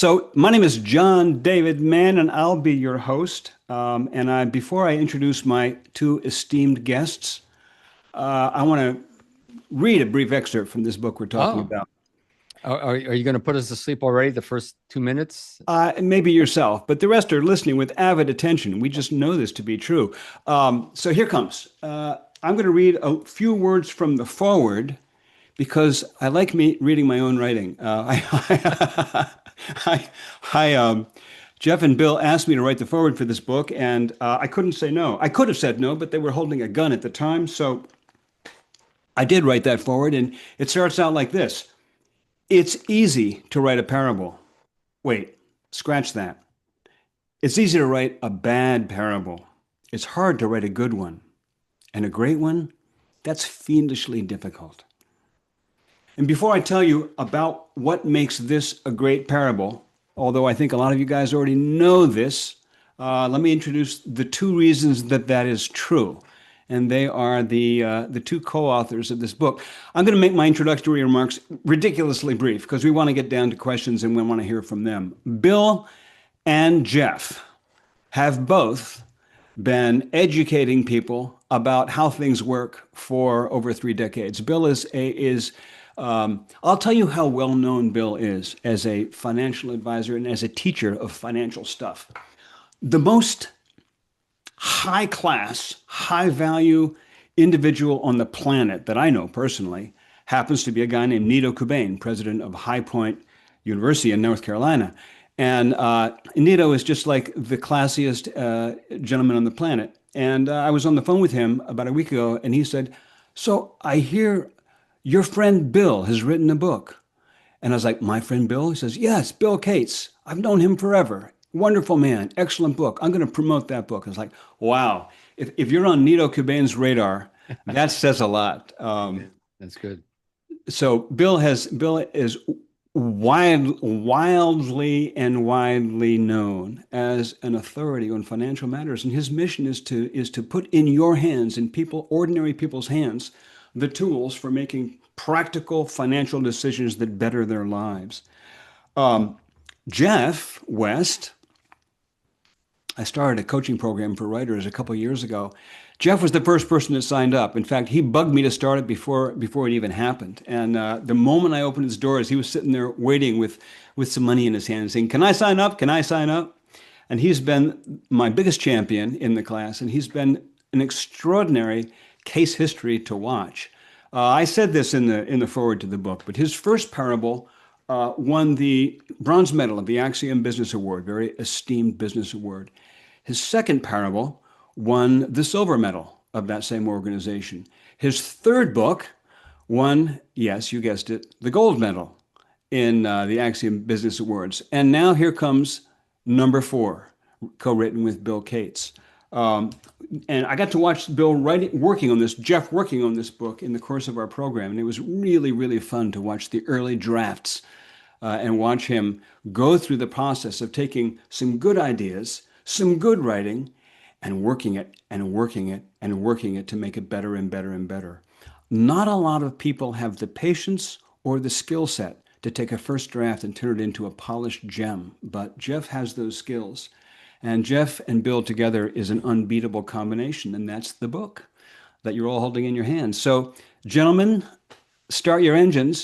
So my name is John David Mann, and I'll be your host. Before I introduce my two esteemed guests, I want to read a brief excerpt from this book we're talking Oh, about. are you going to put us to sleep already the first 2 minutes? Maybe yourself, but the rest are listening with avid attention. We just know this to be true. So here comes. I'm going to read a few words from the foreword because I like me reading my own writing. I, Jeff and Bill asked me to write the foreword for this book, and I couldn't say no. I could have said no, but they were holding a gun at the time, so I did write that foreword, and it starts out like this. It's easy to write a parable. Wait, scratch that. It's easy to write a bad parable. It's hard to write a good one. And a great one, that's fiendishly difficult. And before I tell you about what makes this a great parable, although I think a lot of you guys already know this, let me introduce the two reasons that that is true. And they are the two co-authors of this book. I'm going to make my introductory remarks ridiculously brief because we want to get down to questions and we want to hear from them. Bill and Jeff have both been educating people about how things work for over 3 decades. Bill I'll tell you how well known Bill is as a financial advisor and as a teacher of financial stuff. The most high class, high value individual on the planet that I know personally happens to be a guy named Nito Kubain, president of High Point University in North Carolina. And Nito is just like the classiest gentleman on the planet. And I was on the phone with him about a week ago, and he said, "So I hear your friend Bill has written a book." And I was like, "My friend Bill?" He says, "Yes, Bill Cates. I've known him forever. Wonderful man. Excellent book. I'm going to promote that book." I was like, wow. If you're on Nito Kubain's radar, that says a lot. Yeah, that's good. So Bill is wildly and widely known as an authority on financial matters, and his mission is to put in your hands, in ordinary people's hands, the tools for making practical financial decisions that better their lives. Jeff West, I started a coaching program for writers a couple of years ago. Jeff was the first person that signed up. In fact, he bugged me to start it before it even happened. And the moment I opened his doors, he was sitting there waiting with some money in his hand, saying, "Can I sign up? Can I sign up?" And he's been my biggest champion in the class, and he's been an extraordinary case history to watch. I said this in the foreword to the book, but his first parable won the bronze medal of the Axiom Business Award, very esteemed business award. His second parable won the silver medal of that same organization. His third book won, yes, you guessed it, the gold medal in the Axiom Business Awards. And now here comes number 4, co-written with Bill Cates. And I got to watch Bill working on this, Jeff working on this book in the course of our program. And it was really, really fun to watch the early drafts and watch him go through the process of taking some good ideas, some good writing, and working it and working it and working it to make it better and better and better. Not a lot of people have the patience or the skill set to take a first draft and turn it into a polished gem, but Jeff has those skills. And Jeff and Bill together is an unbeatable combination, and that's the book that you're all holding in your hands. So, gentlemen, start your engines.